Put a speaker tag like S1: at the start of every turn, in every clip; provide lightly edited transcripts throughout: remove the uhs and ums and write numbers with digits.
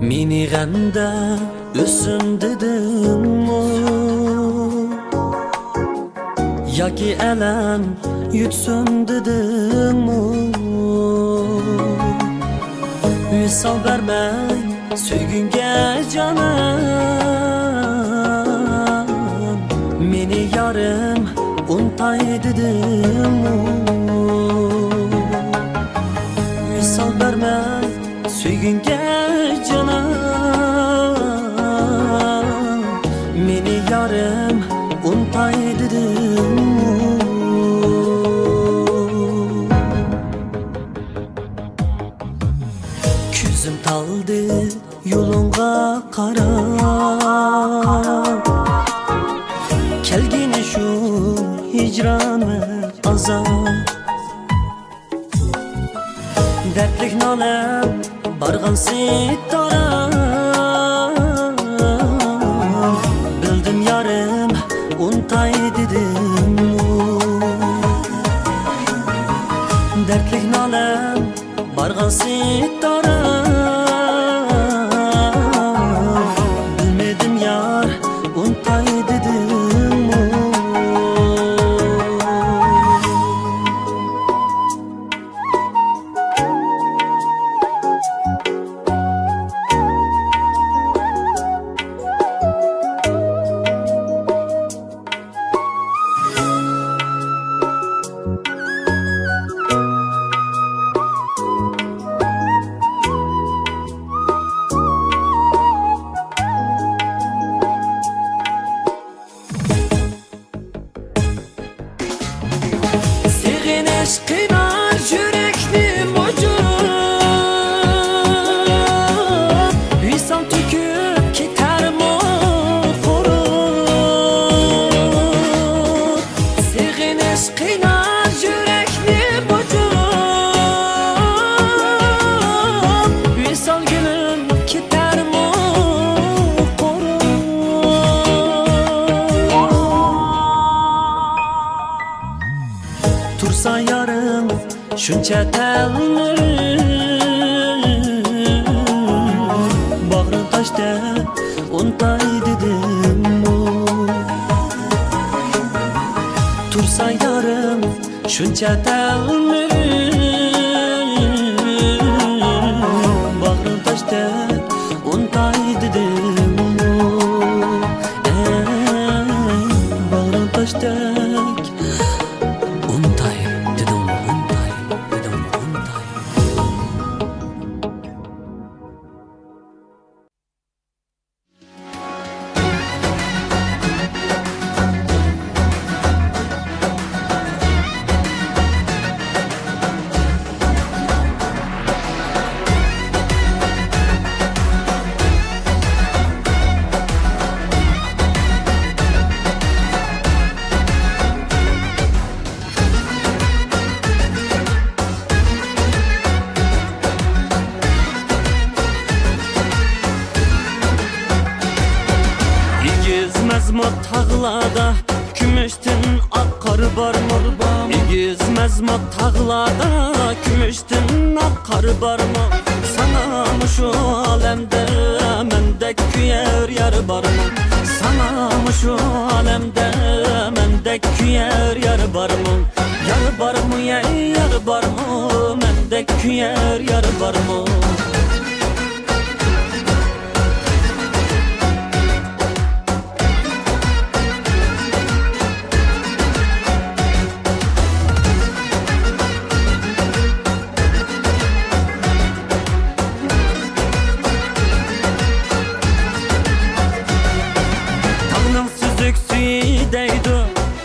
S1: Meni g'amda o'sin dedimmi yoki alam yutsin dedimmi? Visol bermay suygunga jonim, meni yarim untay dedimmi? Visol bermay suygunga jonim, meni yarim untay dedimmi? Ko'zim taldi yo'lingga qarab, kelgini shu hijron va azob. Dertlik nolab bargan sitoram, bildim yarim untay dedimmi? Dertlik nolab bargan sitoram, bilmedim yar untay dedimmi? Sevginiş kıynar yürekni mocurup, visal tüküp keter mi kurup? Sevginiş kıynar yürekni mocurup, visal gülüm keter mi kurup? Tursa yarım şuncha talmir, bag'rim toshda untay dedimmi? Tursa yarım şuncha talmir, bag'rim toshda untay dedimmi? Bag'rim toshda untay dedim, untay dedim, untay. Egizmezmi tağlarda kümüştün akkar barmı? Egizmezmi tağlarda kümüştün akkar barmı? Sana mı şu alemde mendek küyer yar barmı? Sana mı şu alemde mendek küyer yar barmı? Yar barmı ya yar barmı, mendek küyer yar barmı?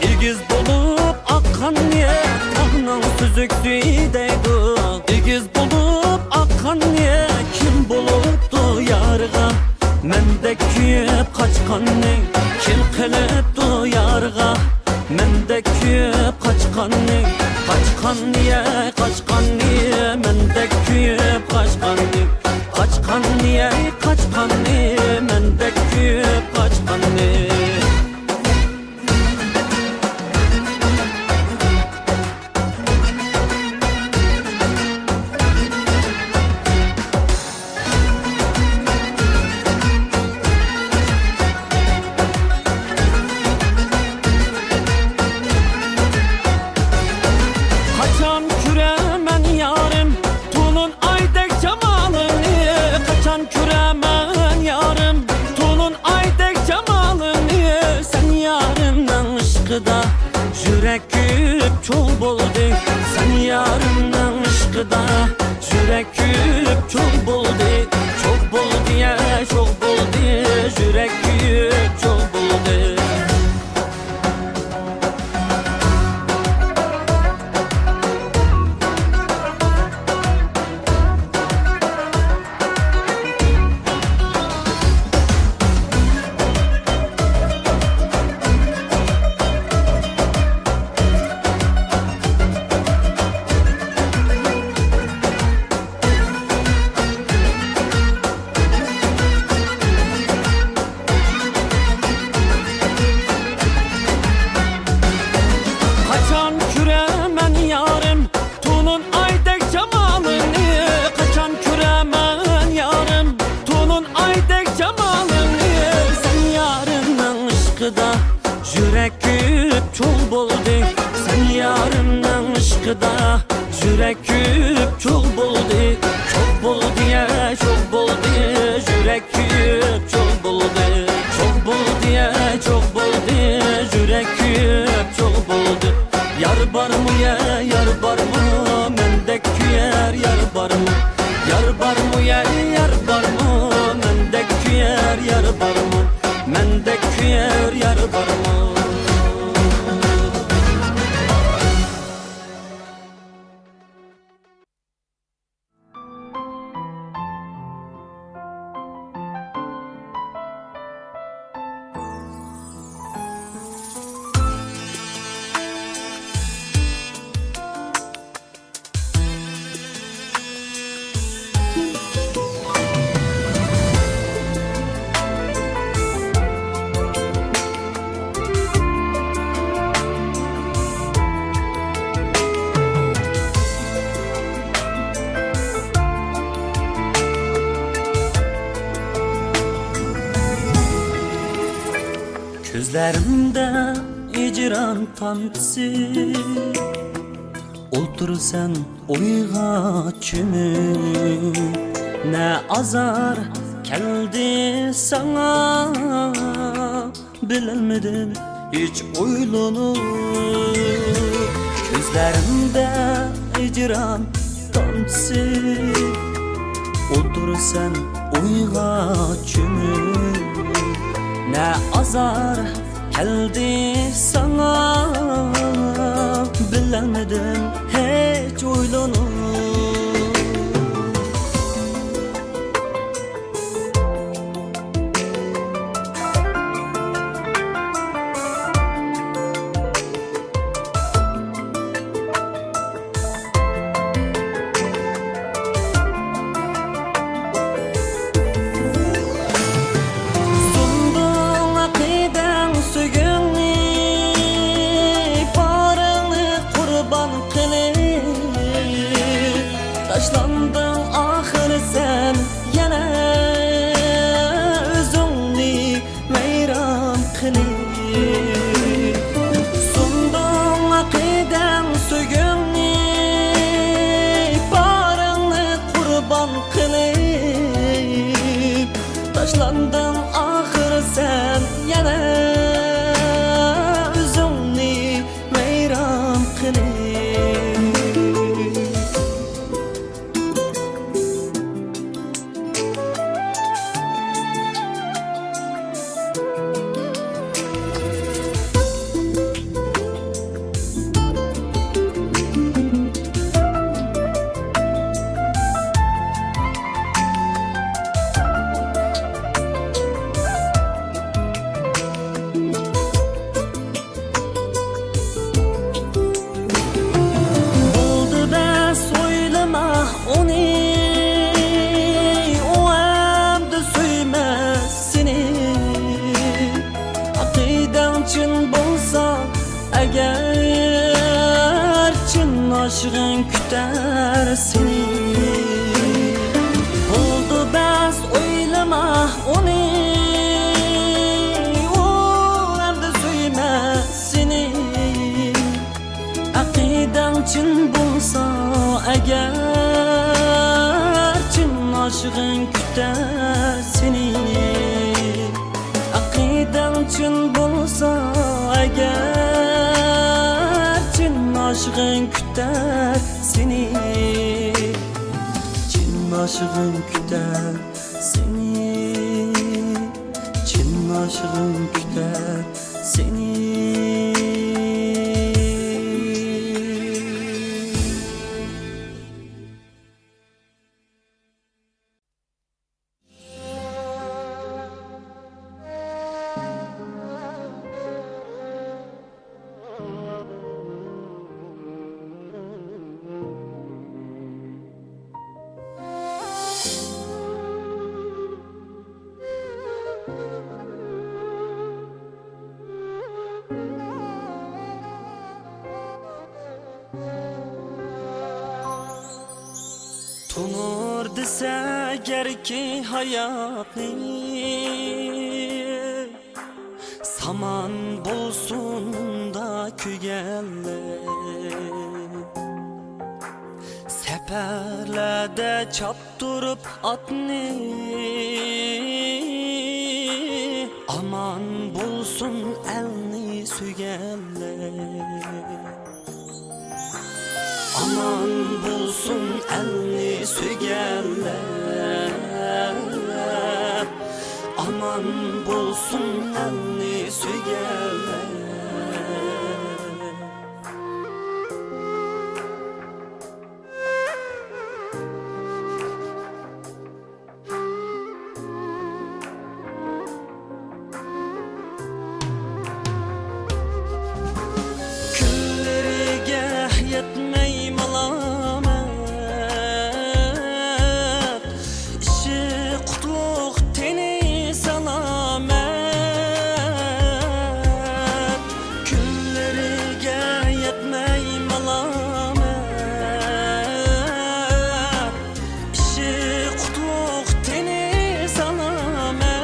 S1: Egiz bulup akkan niye? Tağның süzük süydeydi. Egiz bulup akkan niye? Kim buluptu yarga? Mendek kuyup kaçkan ne? Kim kılıptu yarga? Mendek kuyup kaçkan ne? Kaçkan niye? Kaçkan niye? Mendek kuyup kaçkan ne? Kaçkan niye? Kaçkan niye? Mendek kuyup kaçkan ne? küyüp çok buldu. Sen yarımdan ışkıda yürek küyüp çok buldu. Çok buldu ya çok buldu, yürek küyüp çok buldu. Yürek küyüp çok buldu. Sen yarımdan ışkıda yürek küyüp çok buldu. Çok buldu ya çok buldu, yürek küyüp çok buldu. Çok buldu ya çok buldu, yürek küyüp çok buldu. Yar bar mı ya yar bar mı, mendek küyer yar bar mı. Yar bar mı ya yar bar mı, mendek küyer yar bar mı. Mendek küyer yar bar mı. Gözlerimde icran tanrısı, otur sen oyga çümüp. Ne azar geldi sana, bilmedim hiç oylanıp. Gözlerimde icran tanrısı, otur sen oyga çümüp. Ne azar geldi sana, bilemedim hiç oylanıp. Taşlandın ahır sen yana, özünni meyran kılıp. Sundun akiden sögünni, barını kurban kılıp. Taşlandın ahır sen yana, özünni meyran kılıp. Eğer çın aşığın küter seni, oldu bes oylama onu, o evde söyleme seni. Akiden çın bulsa eğer, çın aşığın küter seni. Akiden çın bulsa eğer, aşığın küter seni, cin aşığın küter seni, cin aşığın küter seni. Tunur dese gerki hayatni, saman bolsun da kügelle. Seperlerde çaptırıp atni, aman bolsun elni sügelle. Aman bulsun elni sügelle, aman bulsun elni sügelle. Küllerige yetmey malamet, işi kutluk teni salamet. Küllerige yetmey malamet, işi kutluk teni salamet.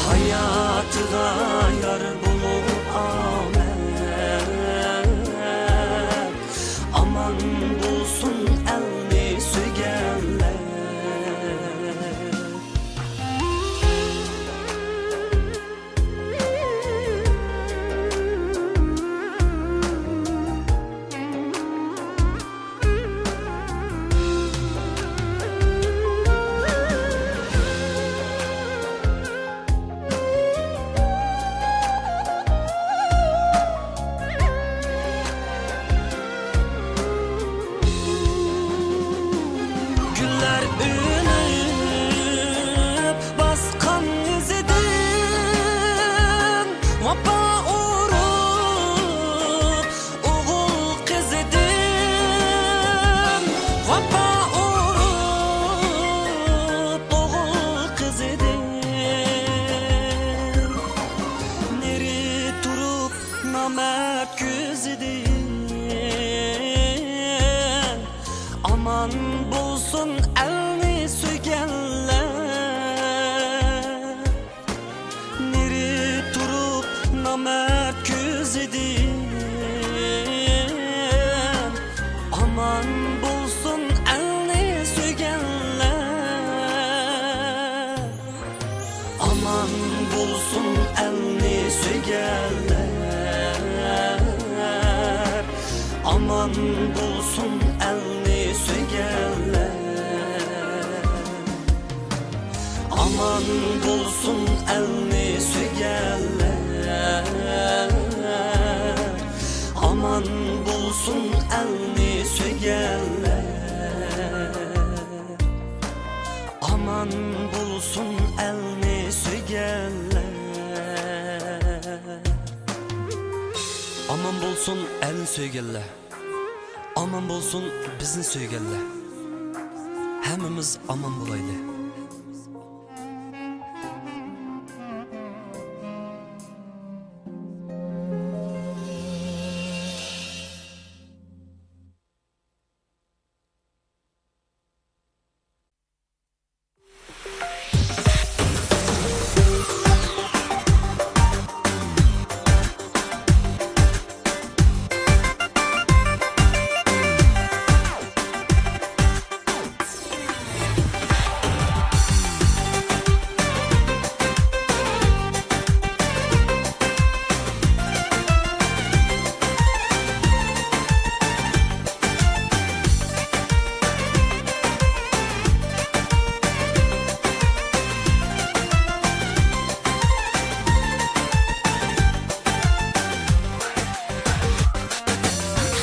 S1: Hayatıga yar bulup amet, aman bulsun elni sügelle. Güller ünüp baskan izidim, vapa urup oğul kız edim. Vapa urup oğul kız edim. Neri durup namert göz edim, aman bulsun elni sügelle. Neri durup namert göz edin, aman bulsun elni sügelle. Aman bulsun elni sügelle, aman bulsun elni sügelle. Aman bulsun elni sügelle, aman bulsun elni sügelle. Aman bulsun elni sügelle. Aman bulsun elni sügelle, aman bulsun bizni sügelle. Hemmimiz aman bulaylı.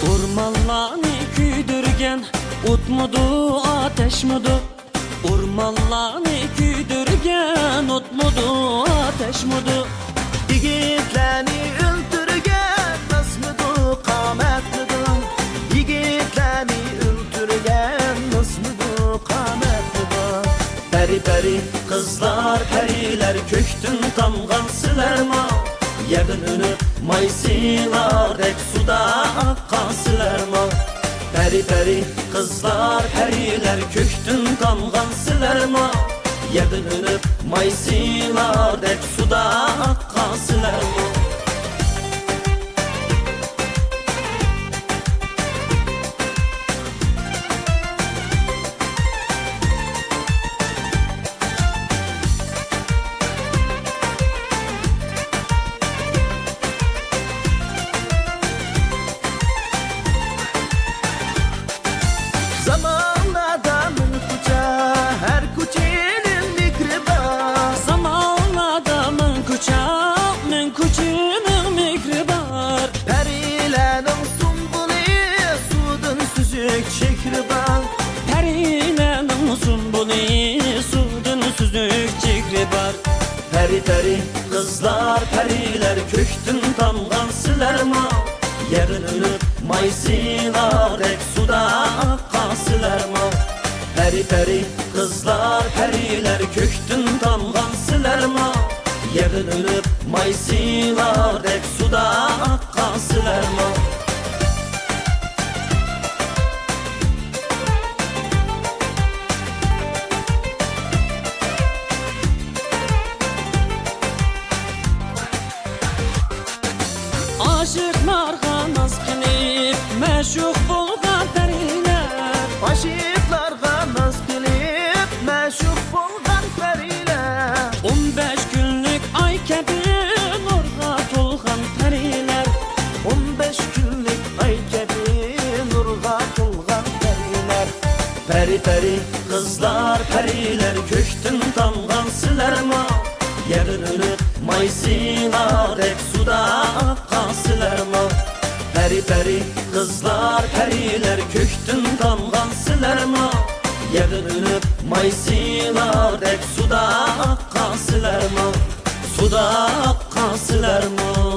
S1: Ormanlarını küydürgen Utmudu ateş mudu Ormanlarını küydürgen Utmudu ateş mudu
S2: Yigitlarni o'ltirgan nasmidu qomatmidu Yigitlarni o'ltirgan nasmidu qomatmidu
S1: Peri peri kızlar periler köktün tamgan silerma Yerden önüp maysilar dek suda akkan silerma Peri peri kızlar periler köktün tamgan silerma Yerden önüp maysilar dek suda akkan silerma
S2: Zamanlarda min kucha her kuchinin mikri bor
S1: Zamanlarda min kuchinin mikri bar
S2: Perilarning sumbuli suvdan süzük chekri bor
S1: Perilerin sumbuli sudun süzük çekri bar Peri peri kızlar periler köktün tamgan silerma Yerin ölüp maysilar dek suda akkan silerma Peri peri kızlar periler köktün tamgan silerma Yerin ölüp maysilar dek suda akkan silerma Aşıklarga naz qilib məşuq bolğan periler
S2: Aşıqlarga naz qilib məşuq bolğan periler
S1: 15 günlük ay kəbi nurga tolğan periler
S2: 15 günlük ay gibi nurga tulgan periler
S1: Peri peri kızlar periler köktün tamgan silerma Yerin ölüp maysilar dek suda akkan silerma Peri peri kızlar periler köktün tamgan silerma Yerin ölüp maysilar dek suda akkan silerma Suda akkan silerma